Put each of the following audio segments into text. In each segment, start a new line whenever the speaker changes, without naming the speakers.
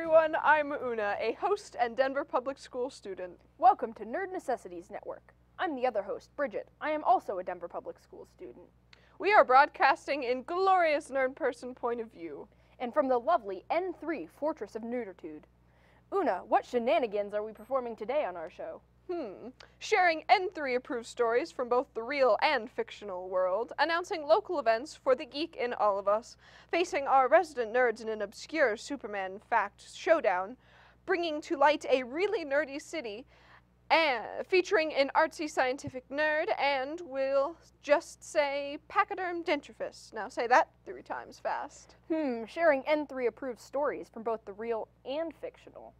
everyone, I'm Una, a host and Denver Public School student.
Welcome to Nerd Necessities Network. I'm the other host, Bridget. I am also a Denver Public School student.
We are broadcasting in glorious nerd person point of view.
And from the lovely N3 Fortress of Nerditude. Una, what shenanigans are we performing today on our show?
Sharing N3 approved stories from both the real and fictional world, announcing local events for the geek in all of us, facing our resident nerds in an obscure Superman fact showdown, bringing to light a really nerdy city, and featuring an artsy scientific nerd, and we'll just say pachyderm dentifrice. Now say that 3 times fast.
Sharing N3 approved stories from both the real and fictional.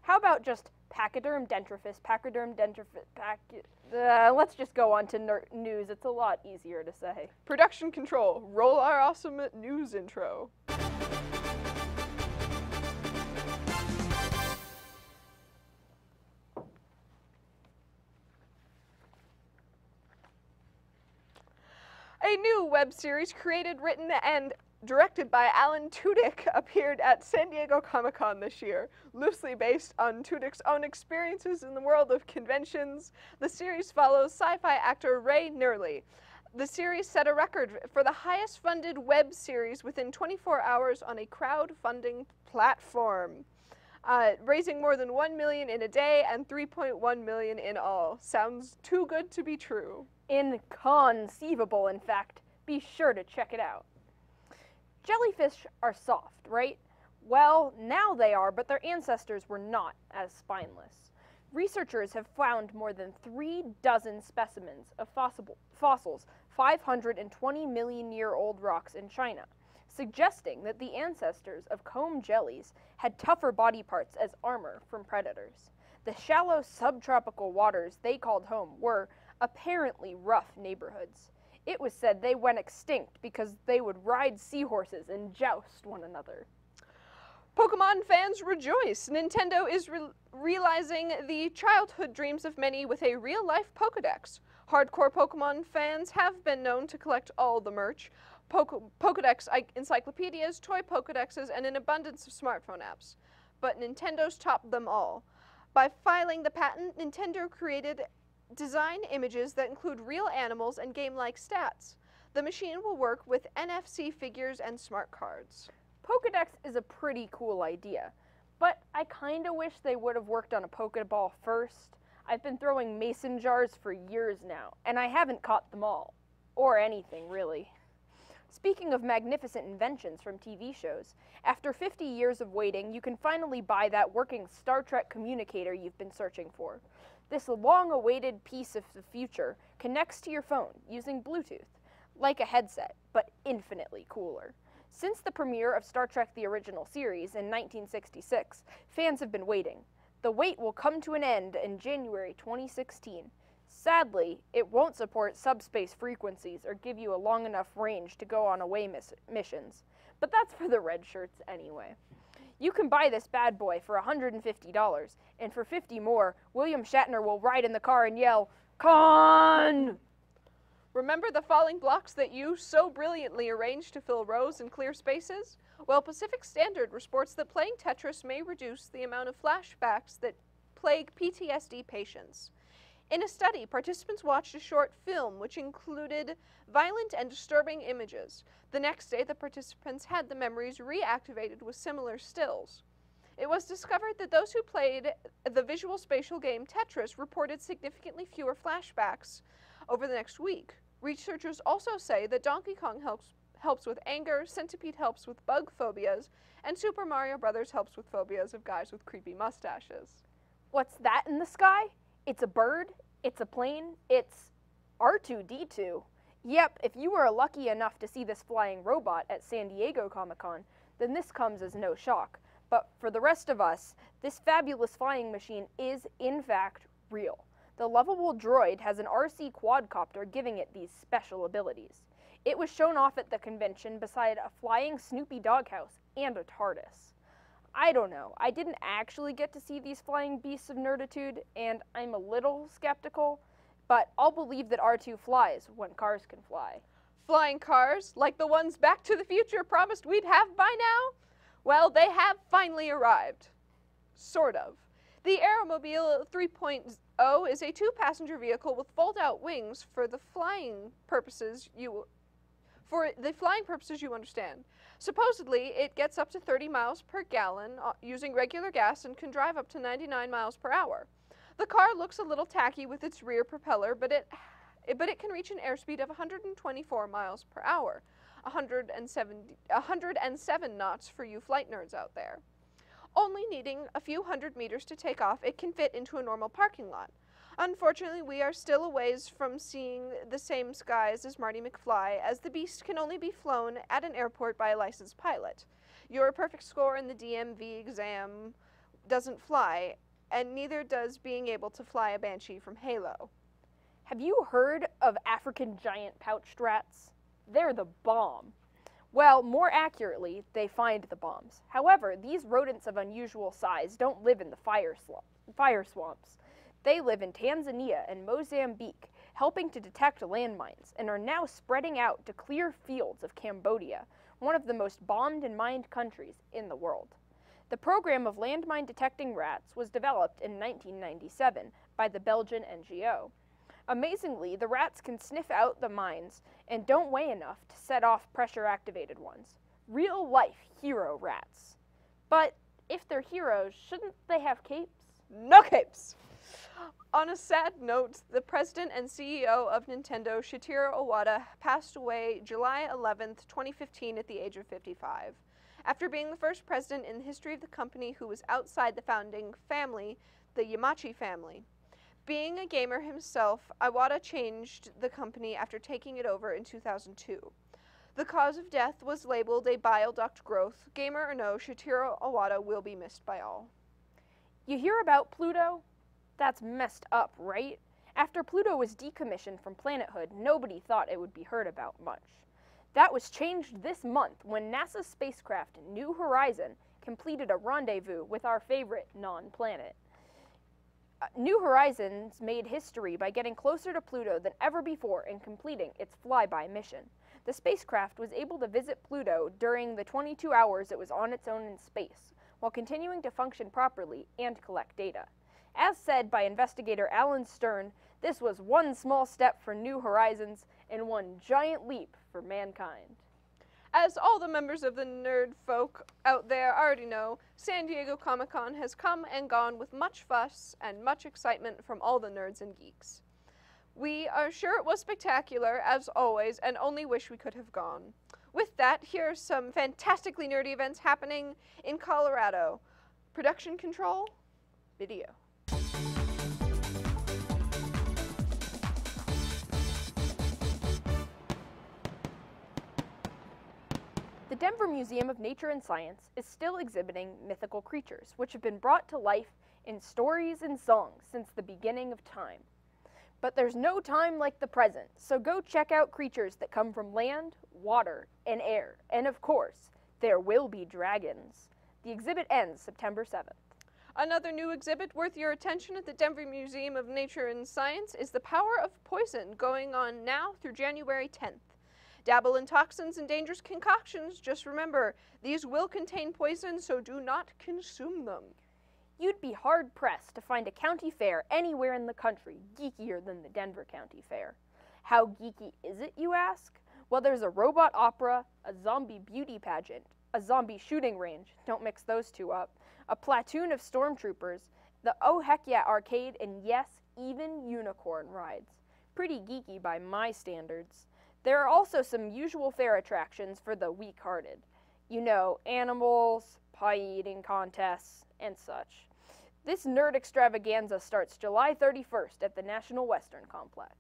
How about just pachyderm dentifrice, let's just go on to news. It's a lot easier to say.
Production control, roll our awesome news intro. A new web series created, written, and directed by Alan Tudyk appeared at San Diego Comic-Con this year. Loosely based on Tudyk's own experiences in the world of conventions, the series follows sci-fi actor Ray Nerley. The series set a record for the highest funded web series within 24 hours on a crowdfunding platform, raising more than $1 million in a day and $3.1 million in all. Sounds too good to be true.
Inconceivable, in fact. Be sure to check it out. Jellyfish are soft, right? Well, now they are, but their ancestors were not as spineless. Researchers have found more than 3 dozen specimens of fossils, 520-million-year-old rocks in China, suggesting that the ancestors of comb jellies had tougher body parts as armor from predators. The shallow subtropical waters they called home were apparently rough neighborhoods. It was said they went extinct because they would ride seahorses and joust one another.
Pokemon fans rejoice! Nintendo is realizing the childhood dreams of many with a real-life Pokedex. Hardcore Pokemon fans have been known to collect all the merch, Pokedex encyclopedias, toy Pokedexes, and an abundance of smartphone apps. But Nintendo's topped them all. By filing the patent, Nintendo created design images that include real animals and game-like stats. The machine will work with NFC figures and smart cards.
Pokedex is a pretty cool idea, but I kinda wish they would have worked on a Pokeball first. I've been throwing mason jars for years now, and I haven't caught them all. Or anything, really. Speaking of magnificent inventions from TV shows, after 50 years of waiting, you can finally buy that working Star Trek communicator you've been searching for. This long-awaited piece of the future connects to your phone using Bluetooth, like a headset, but infinitely cooler. Since the premiere of Star Trek: The Original Series in 1966, fans have been waiting. The wait will come to an end in January 2016. Sadly, it won't support subspace frequencies or give you a long enough range to go on away missions, but that's for the red shirts anyway. You can buy this bad boy for $150, and for $50 more, William Shatner will ride in the car and yell, "Con!"
Remember the falling blocks that you so brilliantly arranged to fill rows and clear spaces? Well, Pacific Standard reports that playing Tetris may reduce the amount of flashbacks that plague PTSD patients. In a study, participants watched a short film which included violent and disturbing images. The next day, the participants had the memories reactivated with similar stills. It was discovered that those who played the visual spatial game Tetris reported significantly fewer flashbacks over the next week. Researchers also say that Donkey Kong helps with anger, Centipede helps with bug phobias, and Super Mario Bros. Helps with phobias of guys with creepy mustaches.
What's that in the sky? It's a bird, it's a plane, it's R2-D2. Yep, if you were lucky enough to see this flying robot at San Diego Comic-Con, then this comes as no shock. But for the rest of us, this fabulous flying machine is, in fact, real. The lovable droid has an RC quadcopter giving it these special abilities. It was shown off at the convention beside a flying Snoopy doghouse and a TARDIS. I don't know, I didn't actually get to see these flying beasts of nerditude, and I'm a little skeptical, but I'll believe that R2 flies when cars can fly.
Flying cars, like the ones Back to the Future promised we'd have by now? Well, they have finally arrived. Sort of. The Aeromobile 3.0 is a two-passenger vehicle with fold-out wings for the flying purposes you understand. Supposedly, it gets up to 30 miles per gallon using regular gas and can drive up to 99 miles per hour. The car looks a little tacky with its rear propeller, but it can reach an airspeed of 124 miles per hour, 107 knots for you flight nerds out there. Only needing a few hundred meters to take off, it can fit into a normal parking lot. Unfortunately, we are still a ways from seeing the same skies as Marty McFly, as the beast can only be flown at an airport by a licensed pilot. Your perfect score in the DMV exam doesn't fly, and neither does being able to fly a Banshee from Halo.
Have you heard of African giant pouched rats? They're the bomb. Well, more accurately, they find the bombs. However, these rodents of unusual size don't live in the fire swamps. They live in Tanzania and Mozambique, helping to detect landmines, and are now spreading out to clear fields of Cambodia, one of the most bombed and mined countries in the world. The program of landmine detecting rats was developed in 1997 by the Belgian NGO. Amazingly, the rats can sniff out the mines and don't weigh enough to set off pressure-activated ones. Real-life hero rats. But if they're heroes, shouldn't they have capes?
No capes! On a sad note, the president and CEO of Nintendo, Shigeru Iwata, passed away July 11th, 2015 at the age of 55. After being the first president in the history of the company who was outside the founding family, the Yamachi family. Being a gamer himself, Iwata changed the company after taking it over in 2002. The cause of death was labeled a bile duct growth. Gamer or no, Shigeru Iwata will be missed by all.
You hear about Pluto? That's messed up, right? After Pluto was decommissioned from planethood, nobody thought it would be heard about much. That was changed this month when NASA's spacecraft New Horizon completed a rendezvous with our favorite non-planet. New Horizons made history by getting closer to Pluto than ever before and completing its flyby mission. The spacecraft was able to visit Pluto during the 22 hours it was on its own in space, while continuing to function properly and collect data. As said by investigator Alan Stern, this was one small step for New Horizons and one giant leap for mankind.
As all the members of the nerd folk out there already know, San Diego Comic-Con has come and gone with much fuss and much excitement from all the nerds and geeks. We are sure it was spectacular, as always, and only wish we could have gone. With that, here are some fantastically nerdy events happening in Colorado. Production control, video.
The Denver Museum of Nature and Science is still exhibiting mythical creatures, which have been brought to life in stories and songs since the beginning of time. But there's no time like the present, so go check out creatures that come from land, water, and air. And of course, there will be dragons. The exhibit ends September 7th.
Another new exhibit worth your attention at the Denver Museum of Nature and Science is The Power of Poison, going on now through January 10th. Dabble in toxins and dangerous concoctions. Just remember, these will contain poison, so do not consume them.
You'd be hard-pressed to find a county fair anywhere in the country geekier than the Denver County Fair. How geeky is it, you ask? Well, there's a robot opera, a zombie beauty pageant, a zombie shooting range, don't mix those two up, a platoon of stormtroopers, the Oh Heck Yeah arcade, and yes, even unicorn rides. Pretty geeky by my standards. There are also some usual fair attractions for the weak-hearted. You know, animals, pie-eating contests, and such. This nerd extravaganza starts July 31st at the National Western Complex.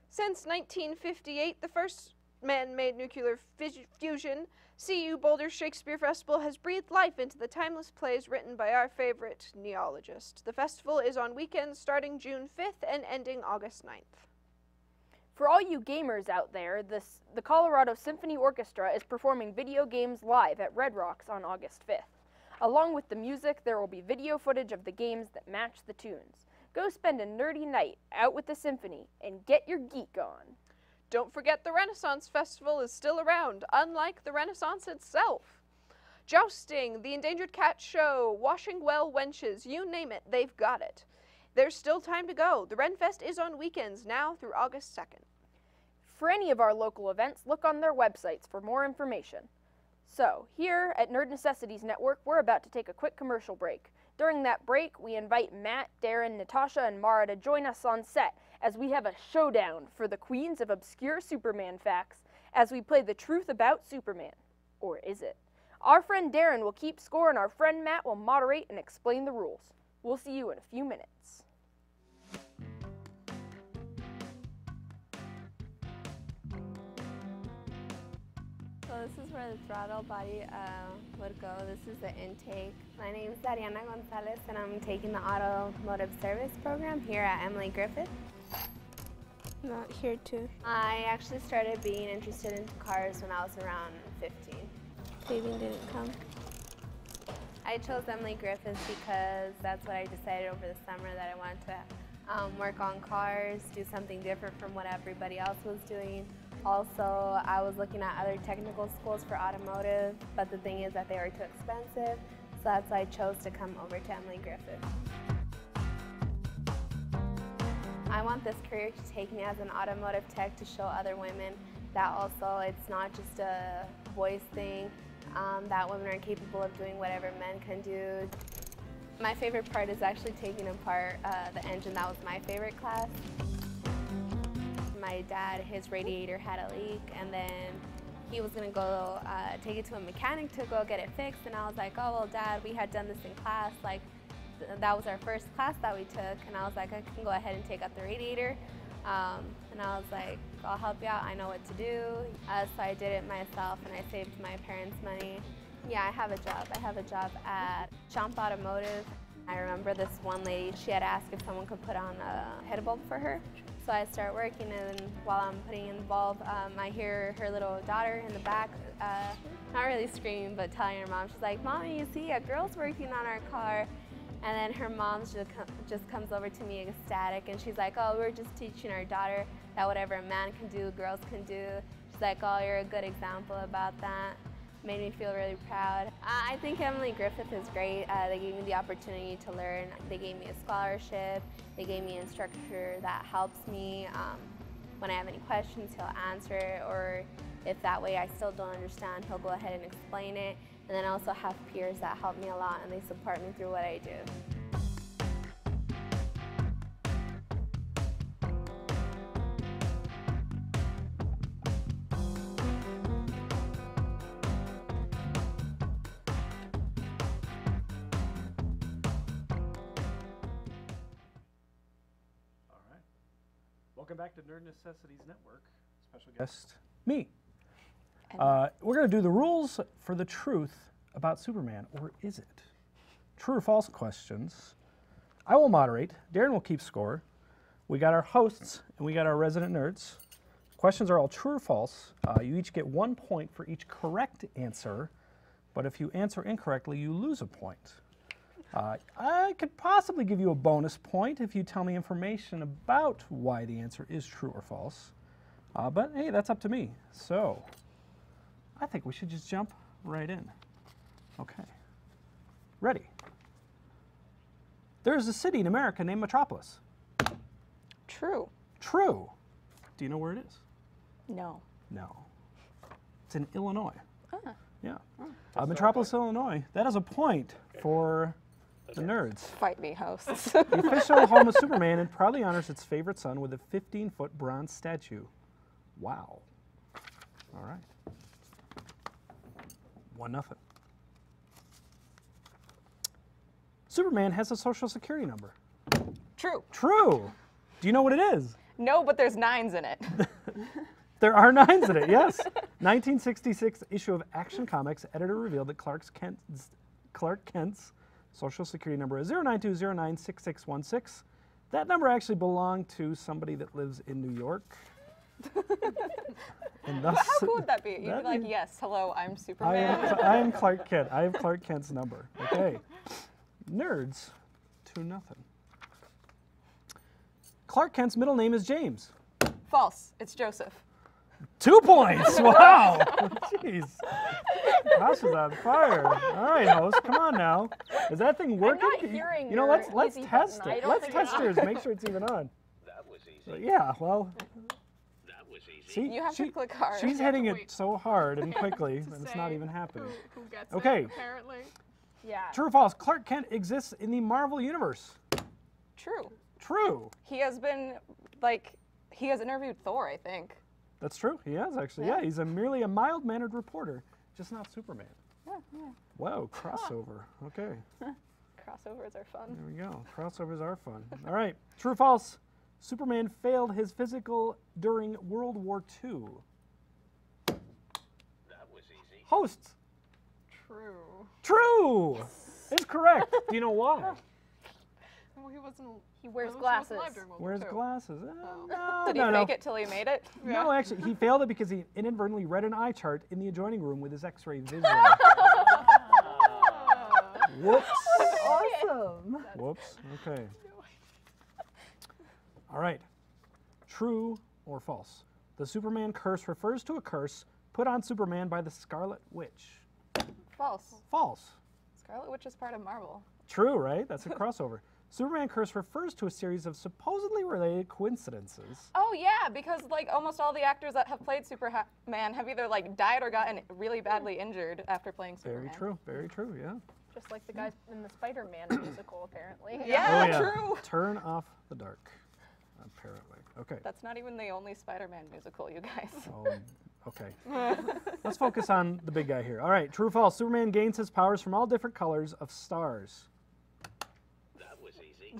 Since 1958, the first man-made nuclear fusion, CU Boulder's Shakespeare Festival has breathed life into the timeless plays written by our favorite neologist. The festival is on weekends starting June 5th and ending August 9th.
For all you gamers out there, the Colorado Symphony Orchestra is performing video games live at Red Rocks on August 5th. Along with the music, there will be video footage of the games that match the tunes. Go spend a nerdy night out with the symphony and get your geek on. Don't forget the Renaissance Festival is still around, unlike the Renaissance itself.
Jousting, the Endangered Cat Show, Washing Well Wenches, you name it, they've got it. There's still time to go. The Renfest is on weekends now through August 2nd.
For any of our local events, look on their websites for more information. So, here at Nerd Necessities Network, we're about to take a quick commercial break. During that break, we invite Matt, Darren, Natasha, and Mara to join us on set as we have a showdown for the queens of obscure Superman facts as we play the truth about Superman. Or is it? Our friend Darren will keep score and our friend Matt will moderate and explain the rules. We'll see you in a few minutes.
So this is where the throttle body would go. This is the intake. My name is Dariana Gonzalez and I'm taking the automotive service program here at Emily Griffith. Not here too. I actually started being interested in cars when I was around 15. Saving didn't come. I chose Emily Griffith because that's what I decided over the summer, that I wanted to work on cars, do something different from what everybody else was doing. Also, I was looking at other technical schools for automotive, but the thing is that they were too expensive, so that's why I chose to come over to Emily Griffith. I want this career to take me as an automotive tech to show other women that also it's not just a voice thing, that women are capable of doing whatever men can do. My favorite part is actually taking apart the engine. That was my favorite class. My dad, his radiator had a leak, and then he was gonna go take it to a mechanic to go get it fixed, and I was like, oh, well, Dad, we had done this in class, like, that was our first class that we took, and I was like, I can go ahead and take out the radiator, and I was like, I'll help you out, I know what to do, so I did it myself, and I saved my parents money. Yeah, I have a job. I have a job at Champ Automotive. I remember this one lady, she had asked if someone could put on a head bulb for her. So I start working, and while I'm putting in the bulb, I hear her little daughter in the back, not really screaming, but telling her mom, she's like, Mommy, you see, a girl's working on our car. And then her mom just comes over to me ecstatic, and she's like, oh, we're just teaching our daughter that whatever a man can do, girls can do. She's like, oh, you're a good example about that. Made me feel really proud. I think Emily Griffith is great. They gave me the opportunity to learn. They gave me a scholarship. They gave me an instructor that helps me. When I have any questions, he'll answer it, or if that way I still don't understand, he'll go ahead and explain it. And then I also have peers that help me a lot, and they support me through what I do.
Welcome back to Nerd Necessities Network. Special guest, me. We're going to do the rules for the truth about Superman, or is it? True or false questions. I will moderate. Darren will keep score. We got our hosts, and we got our resident nerds. Questions are all true or false. You each get 1 point for each correct answer, but if you answer incorrectly, you lose a point. I could possibly give you a bonus point if you tell me information about why the answer is true or false. But hey, that's up to me. So, I think we should just jump right in. Okay. Ready? There's a city in America named Metropolis.
True.
True. Do you know where it is?
No.
No. It's in Illinois.
Ah.
Yeah. Metropolis, Illinois. That is a point for the nerds.
Fight me, hosts.
The official home of Superman, and proudly honors its favorite son with a 15-foot bronze statue. Wow. All right. 1-0. Superman has a social security number.
True.
True. Do you know what it is?
No, but there's 9s in it.
There are 9s in it, yes. 1966 issue of Action Comics, editor revealed that Clark Kent's social security number is 092096616. That number actually belonged to somebody that lives in New York. And thus,
How cool would that be? You'd be like, yes, hello, I'm Superman.
I am Clark Kent. I have Clark Kent's number. Okay. Nerds, 2-0. Clark Kent's middle name is James.
False. It's Joseph.
2 points. Wow. Jeez. Josh is on fire. All right, host, come on now. Is that thing working?
not hearing
You know,
your
let's
easy
test
button. I
it.
don't
Let's
think
test
it's
yours. Make sure it's even on.
That was easy.
Yeah. Well.
That was easy.
See,
You have to click hard.
She's hitting it
wait.
so hard and quickly,
To
and it's not
say
even happening.
Who gets
Okay.
it, apparently.
Yeah.
True or false? Clark Kent exists in the Marvel universe.
True.
True.
He has been, like, he has interviewed Thor, I think.
That's true. He has actually. Yeah, he's merely a mild-mannered reporter, just not Superman.
Yeah, yeah.
Whoa, crossover. Okay,
Crossovers are fun.
there we go. Crossovers are fun. All right. True or false? Superman failed his physical during World War II.
That was easy.
Hosts.
True.
True. Is correct. Do you know why?
Well, he wasn't.
He wears
he wasn't alive
glasses.
during World War
Wears
II.
glasses.
Oh.
No,
Did
no,
he
no.
fake it till he made it?
No, actually, he failed it because he inadvertently read an eye chart in the adjoining room with his X-ray vision. Whoops.
Awesome.
Whoops. Okay. All right. True or false? The Superman curse refers to a curse put on Superman by the Scarlet Witch.
False.
False.
Scarlet Witch is part of Marvel.
True, right? That's a crossover. Superman curse refers to a series of supposedly related coincidences.
Oh yeah, because like almost all the actors that have played Superman have either like died or gotten really badly injured after playing Superman.
Very true. Very true. Yeah.
Just like the guys in the Spider-Man musical, apparently.
Yeah,
Oh, yeah.
true.
Turn off the dark. Apparently. Okay.
That's not even the only Spider-Man musical, you guys.
Oh, okay. Let's focus on the big guy here. All right, true or false? Superman gains his powers from all different colors of stars.
That was easy.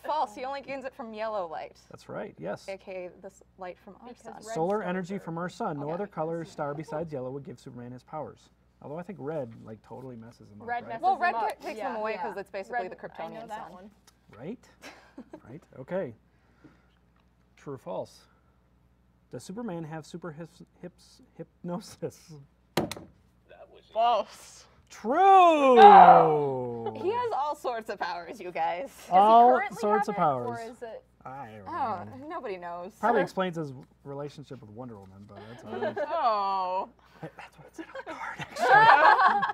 False. He only gains it from yellow light,
That's right, yes.
aka this light from our
Because
sun.
red
Solar
stars
energy
are-
from our sun. No
Okay.
other color or star besides yellow would give Superman his powers. Although I think red, like, totally messes him
Red
up, right?
messes
Well,
them
red
up.
takes
Yeah.
them away because
Yeah.
it's basically
Red-
the
I know
Kryptonian
that
sun.
one.
Right? Right? Okay. True or false? Does Superman have super hypnosis?
That was easy.
False.
True!
He has all sorts of powers, you guys.
Does he
all
currently
sorts
have
of
it,
powers.
Or is it?
I don't
Oh,
know.
nobody knows.
Probably explains his relationship with Wonder Woman, but that's all right.
Oh.
That's what it said on the card, actually.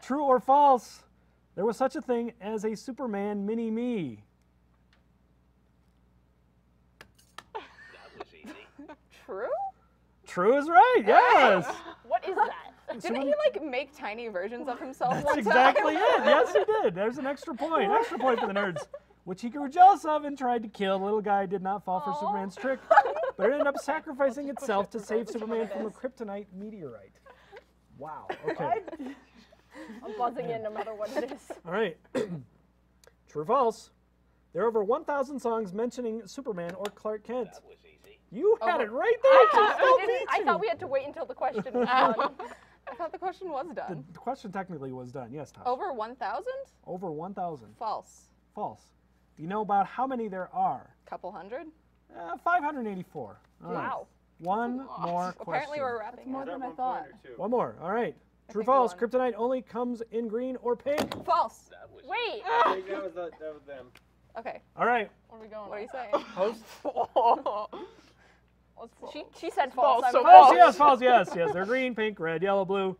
True or false? There was such a thing as a Superman mini-me.
That was easy.
True?
True is right, yes.
What is that?
Didn't he like make tiny versions of himself
That's
one
exactly
time?
it. Yes, he did. There's an extra point. Extra point for the nerds. Which he grew jealous of and tried to kill. The little guy did not fall for Superman's trick, but it ended up sacrificing itself to save Superman from a kryptonite meteorite. Wow. Okay.
I'm buzzing in no matter what it is.
All right. True or false? There are over 1,000 songs mentioning Superman or Clark Kent.
That was easy.
You had it right there.
I thought we had to wait until the question was done.
I thought the question was done.
The question technically was done. Yes, Tosh.
Over 1,000?
Over 1,000.
False.
False. Do you know about how many there are?
Couple hundred?
584. All right.
Wow.
One more question.
Apparently we're wrapping
More
it.
than I thought.
One more. All right. True or
think
false?
one.
Kryptonite only comes in green or pink.
False.
That was
Wait.
I think that was them.
Okay.
All right.
Where are we going?
What are you saying?
Host.
She said false.
False, so
I'm
False,
false.
yes, false, yes, yes. They're green, pink, red, yellow, blue.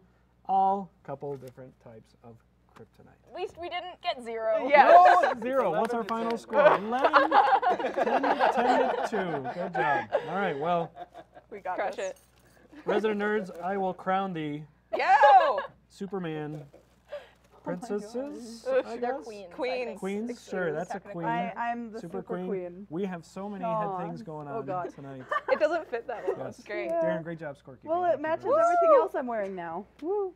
All couple different types of kryptonite.
At least we didn't get 0.
Yeah.
No, 0. What's
11
our
to
final
10.
score? 11, 10 to 2. Good job. All right, well,
We got
Crush
this.
it.
resident nerds, I will crown the
Yo!
Superman princesses, I
They're
guess?
queens. I
Queens.
think.
Queens, sure, that's a
Technically.
queen.
I'm the
Super queen. We have so many
Aw.
head things going
Oh,
on
God.
tonight.
It doesn't fit that well.
Yes.
Great.
Yeah.
Darren, great job scorekeeping.
Well,
Thank
it
you
matches
very much.
everything else I'm wearing now. Woo.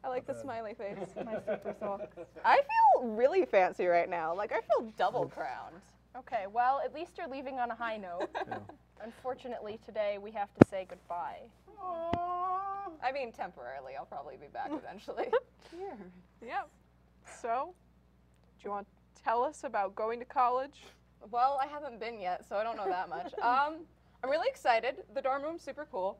I like the smiley face.
My super socks.
I feel really fancy right now. Like, I feel double crowned.
Okay, well, at least you're leaving on a high note.
Yeah.
Unfortunately, today we have to say goodbye.
I mean, temporarily. I'll probably be back eventually.
Here.
Yep. So, do you want to tell us about going to college?
Well, I haven't been yet, so I don't know that much. I'm really excited. The dorm room's super cool.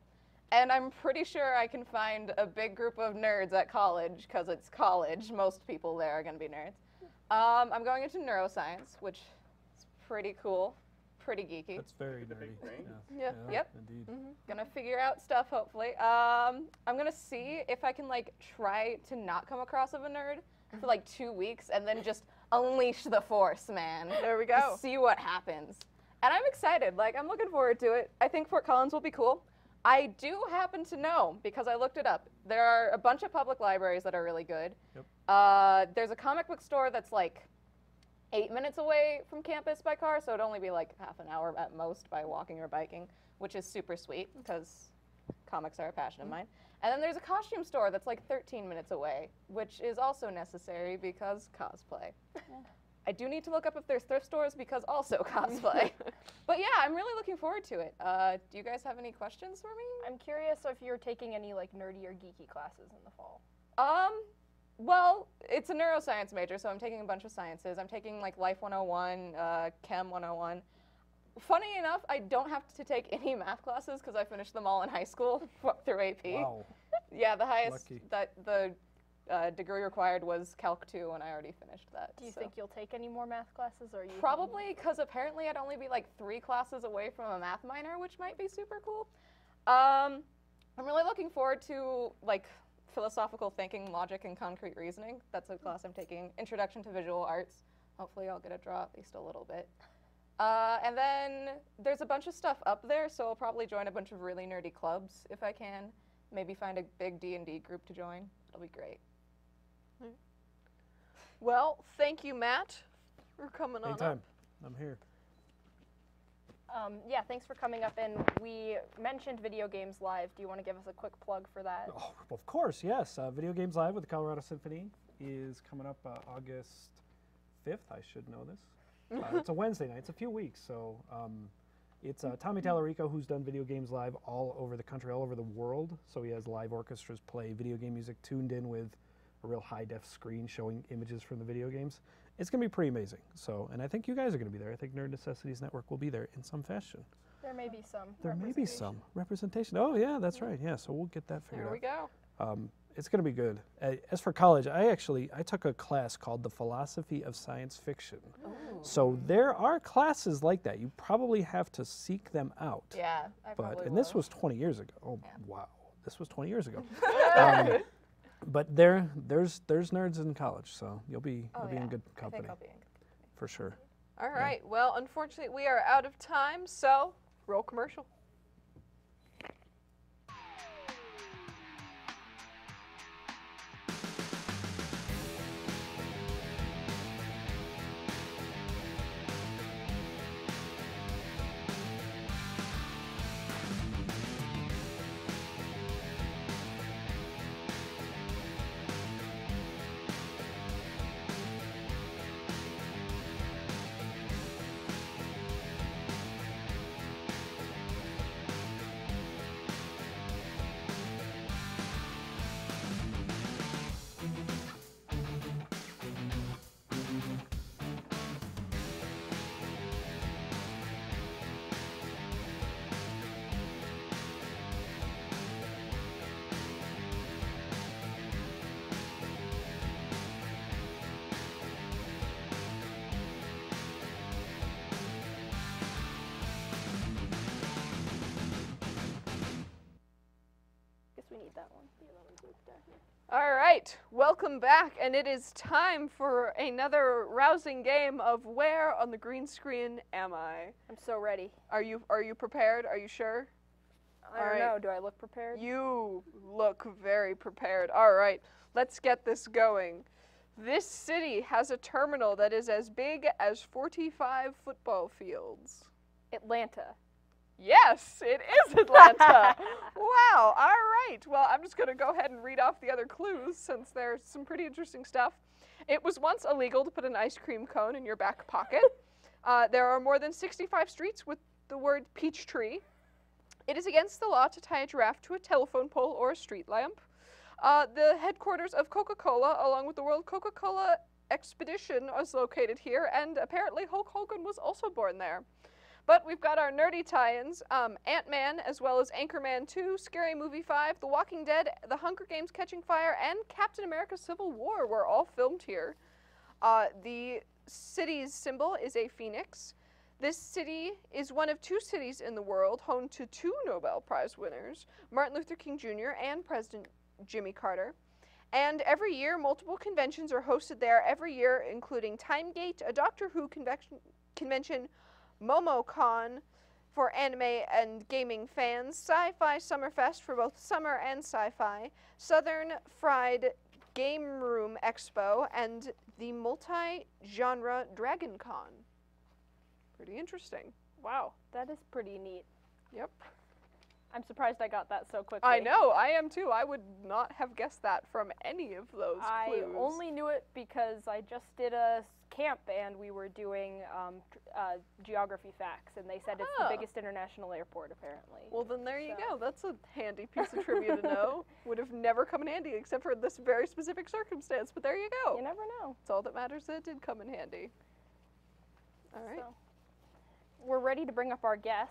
And I'm pretty sure I can find a big group of nerds at college, because it's college. Most people there are going to be nerds. I'm going into neuroscience, which is pretty cool. pretty geeky.
That's very
The
nerdy.
big brain?
Yeah.
Yeah.
Yep.
Indeed.
Gonna figure out stuff, hopefully. I'm gonna see if I can, like, try to not come across of a nerd for, like, 2 weeks and then just unleash the force, man.
There we
Just
go.
see what happens. And I'm excited. Like, I'm looking forward to it. I think Fort Collins will be cool. I do happen to know, because I looked it up, there are a bunch of public libraries that are really good.
Yep.
There's a comic book store that's, like, 8 minutes away from campus by car, so it'd only be, like, half an hour at most by walking or biking, which is super sweet, because comics are a passion of mine. And then there's a costume store that's, like, 13 minutes away, which is also necessary because cosplay. I do need to look up if there's thrift stores because also cosplay. But yeah, I'm really looking forward to it. Do you guys have any questions for me?
I'm curious if you're taking any like nerdy or geeky classes in the fall.
Well, it's a neuroscience major, so I'm taking a bunch of sciences. I'm taking like Life 101, Chem 101. Funny enough, I don't have to take any math classes because I finished them all in high school through AP.
Wow.
Yeah, the highest
Lucky.
that the degree required was Calc 2, and I already finished that.
Do you
so.
think you'll take any more math classes, or are you
Probably, because apparently I'd only be like 3 classes away from a math minor, which might be super cool. I'm really looking forward to like philosophical thinking, logic, and concrete reasoning. That's a class I'm taking. Introduction to Visual Arts. Hopefully I'll get a draw at least a little bit. And then there's a bunch of stuff up there, so I'll probably join a bunch of really nerdy clubs if I can. Maybe find a big D&D group to join. It'll be great.
Well, thank you, Matt, for coming on
Anytime.
up.
I'm here.
Yeah, thanks for coming up. And we mentioned Video Games Live. Do you want to give us a quick plug for that?
Oh, of course, yes. Video Games Live with the Colorado Symphony is coming up August 5th. I should know this. It's a Wednesday night. It's a few weeks, so it's Tommy Tallarico, who's done Video Games Live all over the country, all over the world. So he has live orchestras play video game music tuned in with a real high-def screen showing images from the video games. It's going to be pretty amazing. So, and I think you guys are going to be there. I think Nerd Necessities Network will be there in some fashion.
There may be some.
There may be some representation. Oh, yeah, that's right. Yeah, so we'll get that figured
There we
out.
go.
It's going to be good. As for college, I took a class called The Philosophy of Science Fiction. So there are classes like that. You probably have to seek them out.
Yeah, I probably
And this
will.
was 20 years ago. Oh,
Yeah.
wow. This was 20 years ago. But there's nerds in college, so you'll be in good
I
company
think I'll be in good company.
for sure.
All right. Well, unfortunately, we are out of time, so roll commercial.
Guess we need that one. The other one's moved down here.
All right, welcome back, and it is time for another rousing game of Where on the Green Screen Am I?
I'm so ready.
Are you prepared? Are you sure?
I don't
All right.
know. Do I look prepared?
You look very prepared. All right, let's get this going. This city has a terminal that is as big as 45 football fields.
Atlanta.
Yes, it is Atlanta. Wow, all right. Well, I'm just going to go ahead and read off the other clues since there's some pretty interesting stuff. It was once illegal to put an ice cream cone in your back pocket. There are more than 65 streets with the word Peachtree. It is against the law to tie a giraffe to a telephone pole or a street lamp. The headquarters of Coca-Cola, along with the World Coca-Cola Expedition, is located here, and apparently Hulk Hogan was also born there. But we've got our nerdy tie-ins, Ant-Man, as well as Anchorman 2, Scary Movie 5, The Walking Dead, The Hunger Games Catching Fire, and Captain America Civil War were all filmed here. The city's symbol is a phoenix. This city is one of 2 cities in the world home to 2 Nobel Prize winners, Martin Luther King Jr. and President Jimmy Carter. And every year, multiple conventions are hosted there every year, including Timegate, a Doctor Who convention, MomoCon for anime and gaming fans, Sci-Fi Summerfest for both summer and sci-fi, Southern Fried Game Room Expo, and the multi-genre Dragon Con. Pretty interesting.
Wow, that is pretty neat.
Yep.
I'm surprised I got that so quickly.
I know, I am too. I would not have guessed that from any of those clues.
I only knew it because I just did a camp and we were doing geography facts, and they said it's the biggest international airport, apparently.
Well, then there you go. That's a handy piece of trivia to know. Would have never come in handy except for this very specific circumstance, but there you go.
You never know.
It's all that matters that it did come in handy. All right.
So, we're ready to bring up our guest.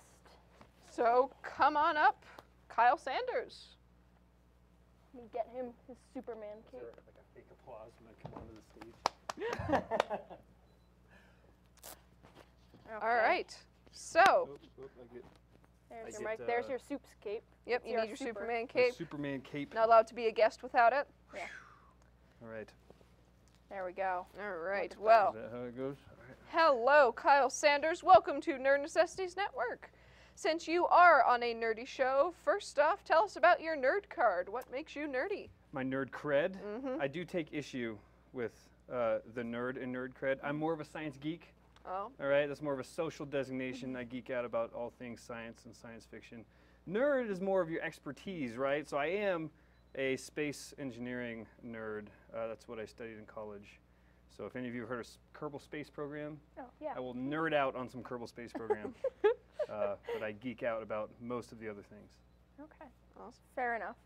So come on up, Kyle Sanders.
Let me get him his Superman cape.
Like a fake applause when I come onto the stage?
Okay.
All right. So,
There's
I
your mic.
get,
There's your Soup's cape.
yep,
Let's
you
see our
need your
super.
Superman
The
cape.
Superman cape.
Not allowed to be a guest without it.
All right.
There we go.
All right.
Wonderful.
Well,
Is that how it goes?
hello, Kyle Sanders. Welcome to Nerd Necessities Network. Since you are on a nerdy show, first off, tell us about your nerd card. What makes you nerdy?
My nerd cred.
Mm-hmm.
I do take issue with the nerd and nerd cred. I'm more of a science geek.
Oh.
All right, that's more of a social designation. I geek out about all things science and science fiction. Nerd is more of your expertise, right? So I am a space engineering nerd. That's what I studied in college. So if any of you have heard of Kerbal Space Program,
Oh, yeah.
I will nerd out on some Kerbal Space Program. But I geek out about most of the other things.
Okay.
Awesome.
Fair enough.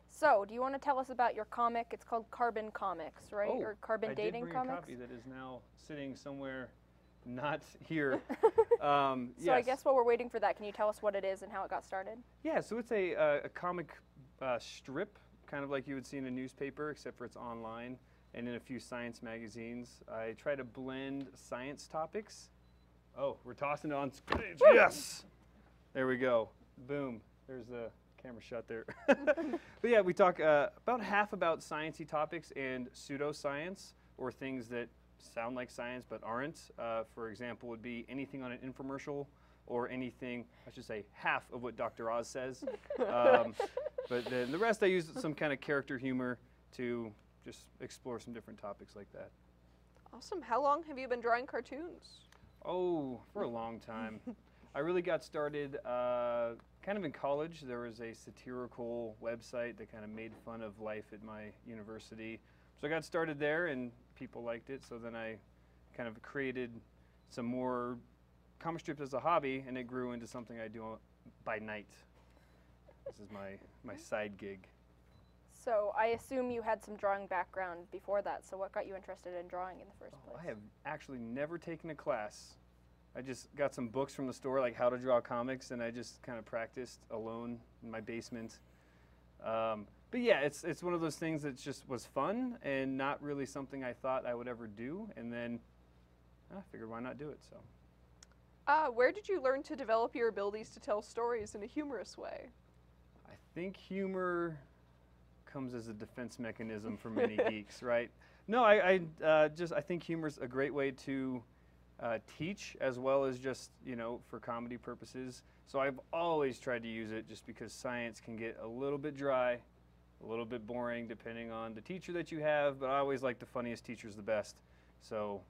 So, do you want to tell us about your comic? It's called Carbon Comics, right?
Oh,
Or Carbon
I
Dating
did bring
Comics?
a copy that is now sitting somewhere not here.
So
yes.
I guess while we're waiting for that, can you tell us what it is and how it got started?
Yeah, so it's a comic strip, kind of like you would see in a newspaper, except for it's online and in a few science magazines. I try to blend science topics. Oh, we're tossing it on stage. Yes! There we go. Boom. There's the camera shot there. But yeah, we talk about half about sciencey topics and pseudoscience, or things that sound like science but aren't. For example, would be anything on an infomercial, or anything, I should say, half of what Dr. Oz says. But then the rest I use some kind of character humor to just explore some different topics like that.
Awesome. How long have you been drawing cartoons?
Oh, for a long time. I really got started kind of in college. There was a satirical website that kind of made fun of life at my university. So I got started there and people liked it. So then I kind of created some more comic strips as a hobby, and it grew into something I do by night. This is my side gig.
So I assume you had some drawing background before that. So what got you interested in drawing in the first place?
I have actually never taken a class. I just got some books from the store, like how to draw comics, and I just kind of practiced alone in my basement. But yeah, it's one of those things that just was fun and not really something I thought I would ever do. And then I figured, why not do it? So.
Where did you learn to develop your abilities to tell stories in a humorous way?
I think humor comes as a defense mechanism for many geeks, right? No, I think humor's a great way to teach, as well as just, for comedy purposes. So I've always tried to use it, just because science can get a little bit dry, a little bit boring, depending on the teacher that you have, but I always like the funniest teachers the best. So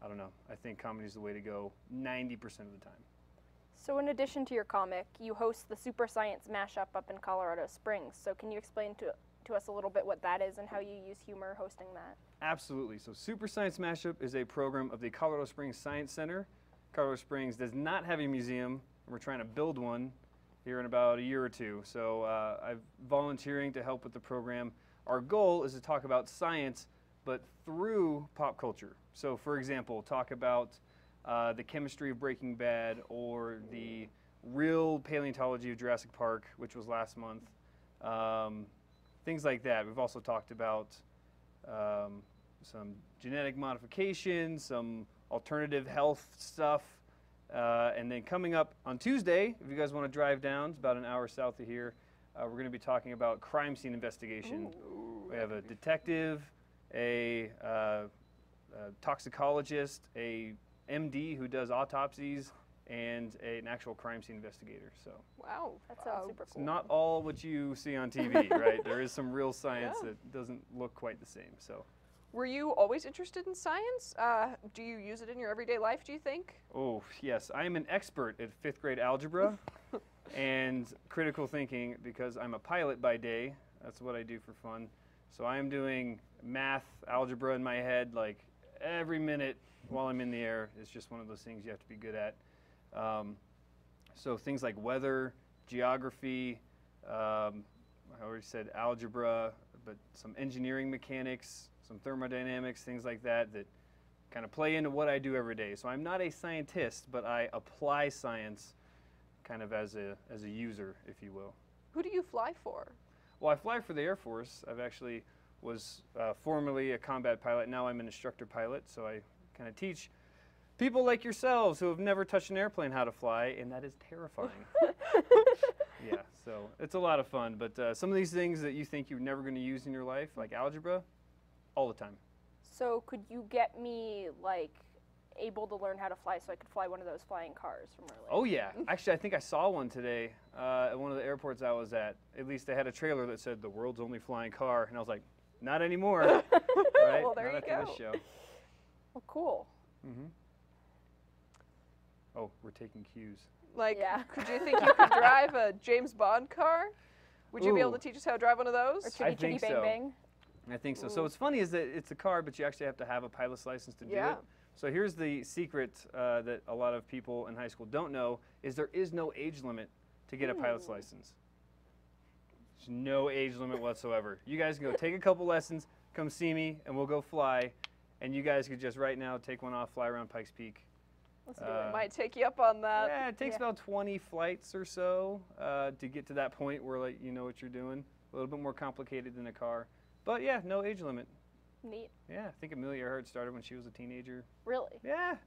I don't know, I think comedy's the way to go 90% of the time.
So in addition to your comic, you host the Super Science Mashup up in Colorado Springs. So can you explain to us a little bit what that is and how you use humor hosting that?
Absolutely. So Super Science Mashup is a program of the Colorado Springs Science Center. Colorado Springs does not have a museum, and we're trying to build one here in about a year or two. So I'm volunteering to help with the program. Our goal is to talk about science, but through pop culture. So for example, talk about the chemistry of Breaking Bad, or the real paleontology of Jurassic Park, which was last month. Things like that. We've also talked about some genetic modification, some alternative health stuff, And then coming up on Tuesday, if you guys want to drive down, it's about an hour south of here, we're going to be talking about crime scene investigation. We have a detective, a toxicologist, a MD who does autopsies, and an actual crime scene investigator. So
Wow.
That sounds super
it's
cool.
not all what you see on TV, right? There is some real science that doesn't look quite the same. So.
Were you always interested in science? Do you use it in your everyday life, do you think?
Oh, yes. I am an expert at 5th grade algebra and critical thinking because I'm a pilot by day. That's what I do for fun. So I am doing math, algebra in my head like every minute while I'm in the air. It's just one of those things you have to be good at. So things like weather, geography, I already said algebra, but some engineering mechanics, some thermodynamics, things like that that kind of play into what I do every day. So I'm not a scientist, but I apply science kind of as a user, if you will.
Who do you fly for?
Well, I fly for the Air Force. I've actually was formerly a combat pilot. Now I'm an instructor pilot, so I kind of teach people like yourselves who have never touched an airplane how to fly, and that is terrifying. Yeah, so it's a lot of fun. But some of these things that you think you're never going to use in your life, like algebra, all the time.
So could you get me like able to learn how to fly so I could fly one of those flying cars from earlier?
Oh yeah, actually I think I saw one today at one of the airports I was at. At least they had a trailer that said the world's only flying car, and I was like, not anymore. Right?
Well, there
Not
you
after
go.
this show.
Well, cool.
Oh, we're taking cues.
Like,
Yeah.
could you think you could drive a James Bond car? Would you be able
Ooh.
to teach us how to drive one of those?
Or chitty chitty
think
bang
so.
bang.
I think so. So what's funny is that it's a car, but you actually have to have a pilot's license to do
Yeah.
it. So here's the secret that a lot of people in high school don't know, is there is no age limit to get a pilot's license. There's no age limit whatsoever. You guys can go take a couple lessons, come see me, and we'll go fly. And you guys could just right now take one off, fly around Pikes Peak.
Let's do it.
Might take you up on that.
Yeah, it takes about 20 flights or so to get to that point where like you know what you're doing. A little bit more complicated than a car. But yeah, no age limit.
Neat.
Yeah, I think Amelia Earhart started when she was a teenager.
Really?
Yeah.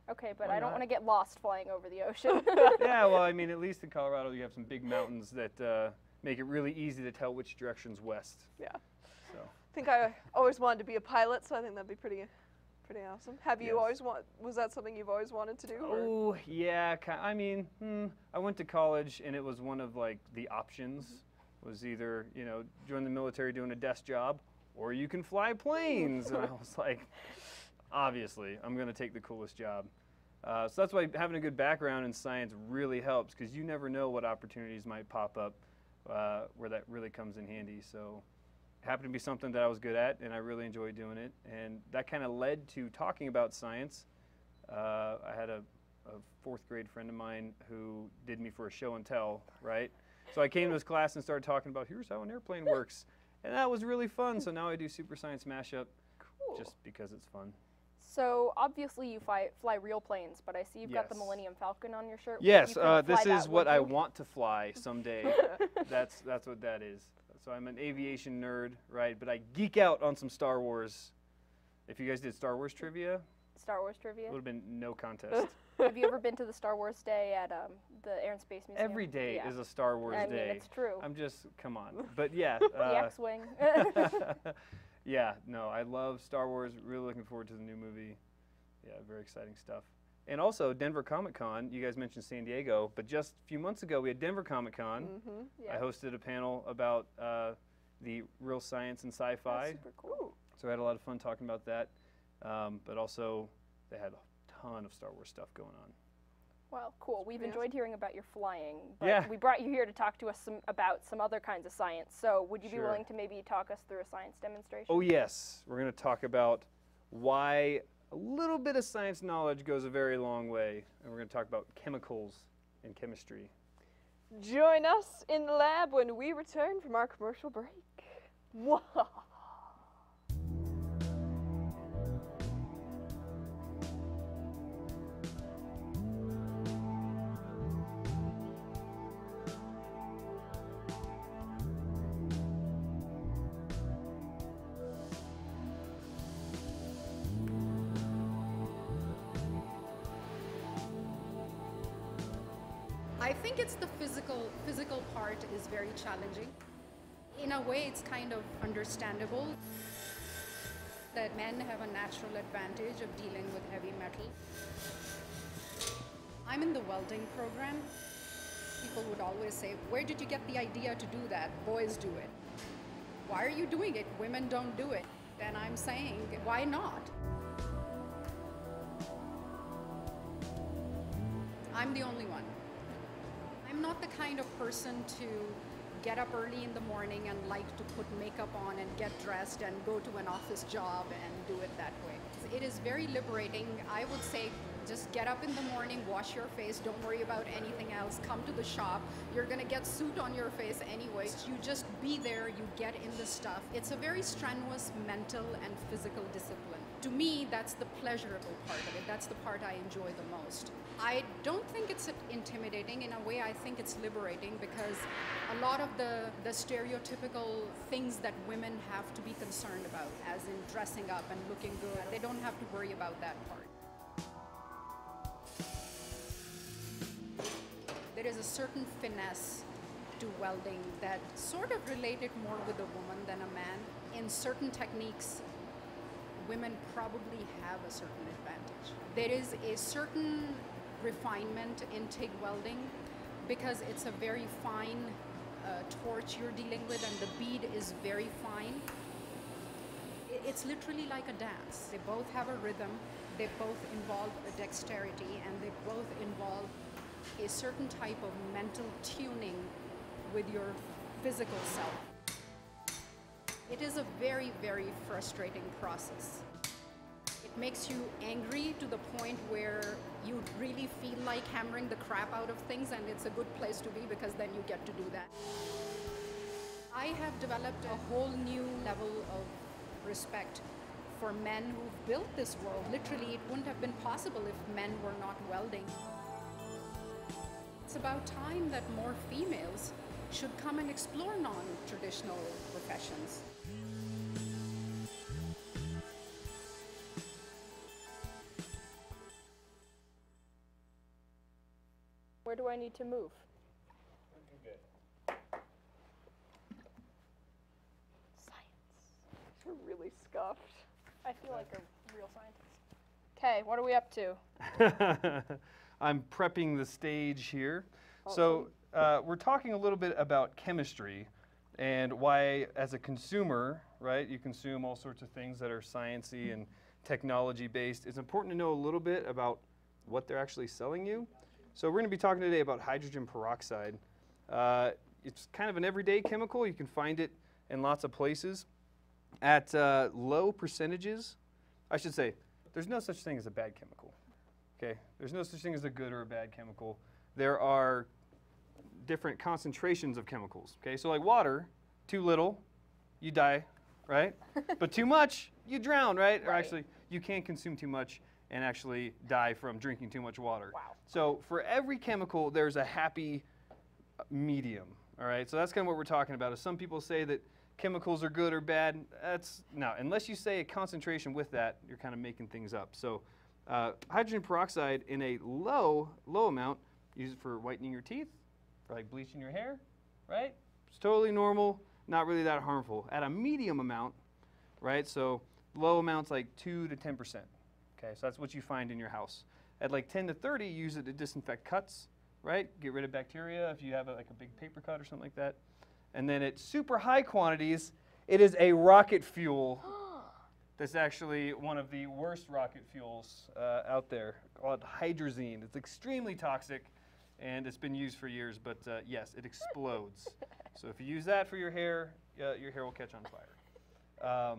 Okay, but
Why
I don't
not?
want to get lost flying over the ocean.
Yeah, well, I mean, at least in Colorado you have some big mountains that make it really easy to tell which direction's west.
Yeah.
So.
I think I always wanted to be a pilot, so I think that'd be pretty awesome. Have you
Yes.
was that something you've always wanted to do? or-
Oh, yeah. I mean, I went to college and it was one of like the options was either, you know, join the military doing a desk job or you can fly planes. And I was like, obviously, I'm going to take the coolest job. So that's why having a good background in science really helps because you never know what opportunities might pop up where that really comes in handy. So it happened to be something that I was good at and I really enjoyed doing it. And that kind of led to talking about science. I had a fourth grade friend of mine who did me for a show and tell, right? So I came to his class and started talking about here's how an airplane works. And that was really fun. So now I do Super Science Mashup just because it's fun.
So obviously you fly real planes, but I see you've got the
Yes.
Millennium Falcon on your shirt.
Yes,
You couldn't
this
fly
is
that,
what
would
I
you?
want to fly someday. That's what that is. So I'm an aviation nerd, right? But I geek out on some Star Wars. If you guys did Star Wars trivia,
Star Wars trivia.
it would have been no contest.
Have you ever been to the Star Wars Day at the Air and Space Museum?
Every day
Yeah.
is a Star Wars
I mean,
day.
it's true.
I'm just, come on. But yeah.
The X-Wing.
Yeah, no, I love Star Wars. Really looking forward to the new movie. Yeah, very exciting stuff. And also, Denver Comic Con. You guys mentioned San Diego, but just a few months ago, we had Denver Comic Con.
Yeah.
I hosted a panel about the real science and sci-fi.
That's super cool.
So I had a lot of fun talking about that. But also, they had a ton of Star Wars stuff going on.
Well, cool. We've
pretty
enjoyed hearing about your flying, but
Yeah.
we brought you here to talk to us about some other kinds of science. So would you be
Sure.
willing to maybe talk us through a science demonstration?
Oh yes, we're going to talk about why a little bit of science knowledge goes a very long way. And we're going to talk about chemicals and chemistry.
Join us in the lab when we return from our commercial break. Mwah.
I think it's the physical part is very challenging. In a way, it's kind of understandable that men have a natural advantage of dealing with heavy metal. I'm in the welding program. People would always say, where did you get the idea to do that? Boys do it. Why are you doing it? Women don't do it. And I'm saying, why not? I'm the only one. I'm not the kind of person to get up early in the morning and like to put makeup on and get dressed and go to an office job and do it that way. It is very liberating. I would say just get up in the morning, wash your face, don't worry about anything else, come to the shop. You're gonna get soot on your face anyways. You just be there, you get in the stuff. It's a very strenuous mental and physical discipline. To me, that's the pleasurable part of it. That's the part I enjoy the most. I don't think it's intimidating. In a way, I think it's liberating because a lot of the stereotypical things that women have to be concerned about, as in dressing up and looking good, they don't have to worry about that part. There is a certain finesse to welding that sort of related more with a woman than a man. In certain techniques, women probably have a certain advantage. There is a certain refinement in TIG welding because it's a very fine torch you're dealing with and the bead is very fine. It's literally like a dance. They both have a rhythm, they both involve a dexterity, and they both involve a certain type of mental tuning with your physical self. It is a very, very frustrating process. It makes you angry to the point where you really feel like hammering the crap out of things, and it's a good place to be because then you get to do that. I have developed a whole new level of respect for men who've built this world. Literally, it wouldn't have been possible if men were not welding. It's about time that more females should come and explore non-traditional professions.
Where do I need to move? Science. You're really scuffed. I feel like a real scientist. Okay, what are we up to?
I'm prepping the stage here. So we're talking a little bit about chemistry and why, as a consumer, right, you consume all sorts of things that are sciencey and technology-based. It's important to know a little bit about what they're actually selling you. So we're going to be talking today about hydrogen peroxide. It's kind of an everyday chemical. You can find it in lots of places. At low percentages, I should say, there's no such thing as a bad chemical. Okay, there's no such thing as a good or a bad chemical. There are different concentrations of chemicals. Okay, so like water, too little, you die, right? But too much, you drown, right? Or actually, you can't consume too much and actually die from drinking too much water.
Wow.
So for every chemical, there's a happy medium. All right, so that's kind of what we're talking about. If some people say that chemicals are good or bad, that's no. Unless you say a concentration with that, you're kind of making things up. So. Hydrogen peroxide in a low amount, use it for whitening your teeth, for like bleaching your hair, right? It's totally normal, not really that harmful. At a medium amount, right? So low amounts like 2 to 10%. Okay, so that's what you find in your house. At like 10 to 30, use it to disinfect cuts, right? Get rid of bacteria if you have like a big paper cut or something like that. And then at super high quantities, it is a rocket fuel. That's actually one of the worst rocket fuels out there, called hydrazine. It's extremely toxic, and it's been used for years, but yes, it explodes. So if you use that for your hair will catch on fire.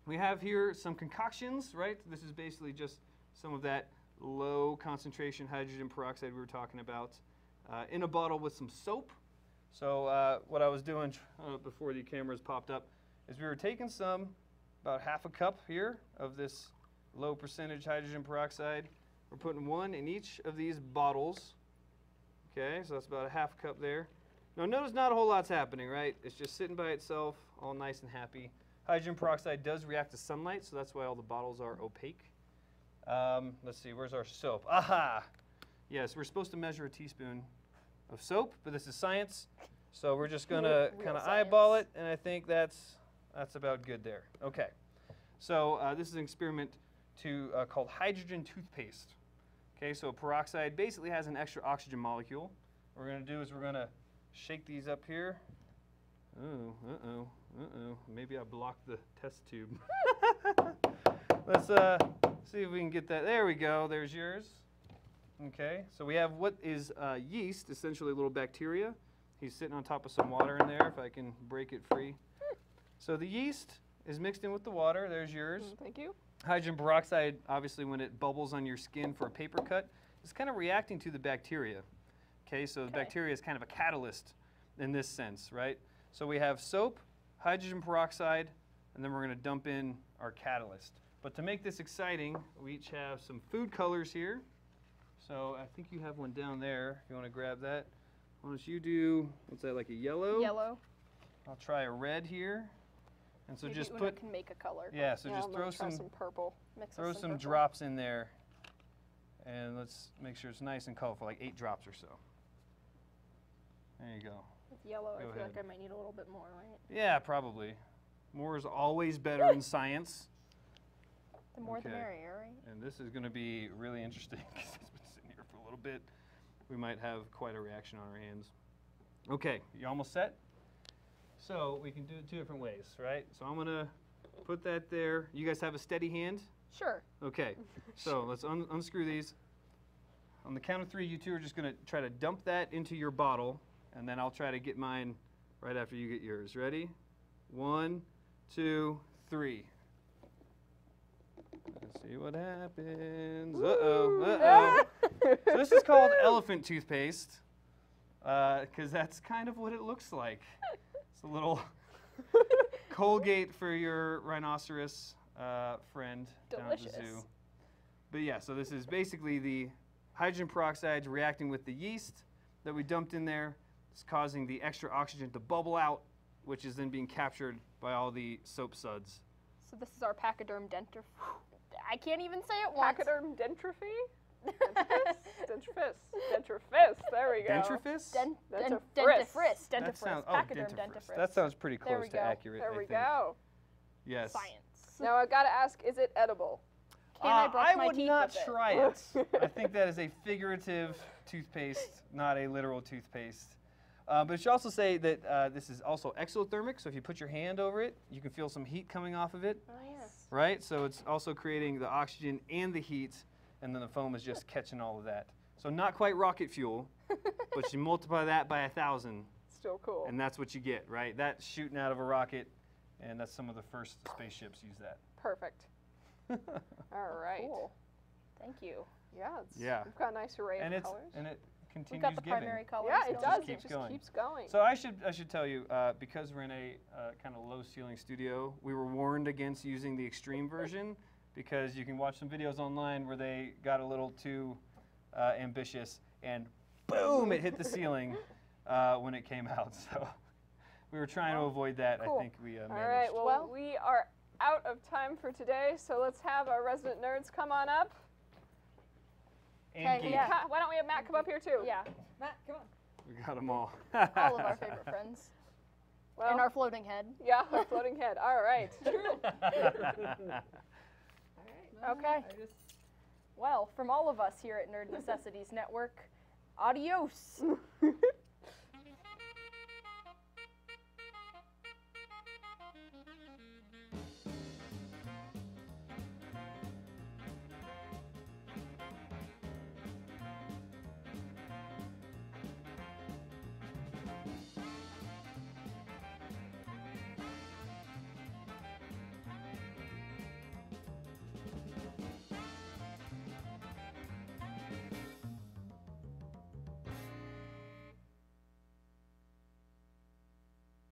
We have here some concoctions, right? This is basically just some of that low concentration hydrogen peroxide we were talking about in a bottle with some soap. So what I was doing before the cameras popped up is we were taking about half a cup here of this low percentage hydrogen peroxide. We're putting one in each of these bottles. Okay, so that's about a half cup there. Now notice not a whole lot's happening, right? It's just sitting by itself, all nice and happy. Hydrogen peroxide does react to sunlight, so that's why all the bottles are opaque. Let's see, where's our soap? Aha! Yes, we're supposed to measure a teaspoon of soap, but this is science. So we're just gonna
Real
kind of eyeball it,
science.
and I think that's about good there. Okay. So this is an experiment called hydrogen toothpaste. Okay, so peroxide basically has an extra oxygen molecule. What we're gonna do is we're gonna shake these up here. Oh, uh-oh, uh-oh. Maybe I blocked the test tube. Let's see if we can get that. There we go. There's yours. Okay, so we have what is yeast, essentially a little bacteria. He's sitting on top of some water in there, if I can break it free. So the yeast is mixed in with the water. There's yours.
Thank you.
Hydrogen peroxide, obviously when it bubbles on your skin for a paper cut, is kind of reacting to the bacteria. Okay, so the bacteria is kind of a catalyst in this sense, right? So we have soap, hydrogen peroxide, and then we're going to dump in our catalyst. But to make this exciting, we each have some food colors here. So I think you have one down there, if you want to grab that. Why don't you do, what's that, like a yellow?
Yellow.
I'll try a red here. And so
Maybe
just
Una
put,
can make a color.
yeah, so
Yeah,
just
I'm
throw
gonna try
some
purple.
Mix
Throw
us
some
purple.
drops in there, and let's make sure it's nice and colorful, like 8 drops or so. There you go.
With yellow,
Go
I feel
ahead.
like I might need a little bit more, right?
Yeah, probably. More is always better in science.
The more the
Okay.
merrier, right?
And this is going to be really interesting because it's been sitting here for a little bit. We might have quite a reaction on our hands. Okay, you almost set? So we can do it 2 different ways, right? So I'm going to put that there. You guys have a steady hand?
Sure.
Okay, so let's unscrew these. On the count of 3, you two are just going to try to dump that into your bottle, and then I'll try to get mine right after you get yours. Ready? 1, 2, 3. Let's see what happens. Uh-oh, uh-oh. So this is called elephant toothpaste, because that's kind of what it looks like. It's a little Colgate for your rhinoceros friend down at the
Delicious.
zoo. But yeah, so this is basically the hydrogen peroxide reacting with the yeast that we dumped in there. It's causing the extra oxygen to bubble out, which is then being captured by all the soap suds.
So this is our pachyderm dentif. I can't even say it once.
Pachyderm dentrophy? Dentifrice. Dentifrice. There we go.
Dentifrice?
Dentifrice.
Dentifrice.
That
Dentifrice.
sounds,
Pachyderm
dentifrice.
dentifrice.
That sounds pretty
There
close
we
to
go.
accurate.
There
I
we
think.
go.
Yes.
Science.
Now I've got to ask, is it edible?
Can I brush
I
my
would
teeth
not
with it?
try it. I think that is a figurative toothpaste, not a literal toothpaste. But it should also say that this is also exothermic, so if you put your hand over it, you can feel some heat coming off of it,
Oh, yes.
right? So it's also creating the oxygen and the heat, and then the foam is just catching all of that. So not quite rocket fuel, but you multiply that by 1,000,
Still cool.
and that's what you get, right? That's shooting out of a rocket, and that's some of the first spaceships use that.
Perfect. All right.
Cool. Thank you.
Yeah,
Yeah.
we've got a nice array
And
of
it's
colors.
and it
We
continues
got the
giving.
primary colors.
Yeah, it
going.
does.
keeps
It just
going.
keeps going.
So I should tell you, because we're in a kind of low ceiling studio, we were warned against using the extreme version because you can watch some videos online where they got a little too ambitious and boom, it hit the ceiling when it came out. So we were trying to avoid that.
Cool.
I think we managed.
All right, well, we are out of time for today, so let's have our resident nerds come on up.
And
Okay,
geek.
yeah.
Why don't we have Matt come up here too?
Yeah,
Matt, come on.
We got them all.
all of our favorite friends.
Well,
And our floating head.
yeah, our floating head. All right.
Okay. Well, from all of us here at Nerd Necessities Network, adios.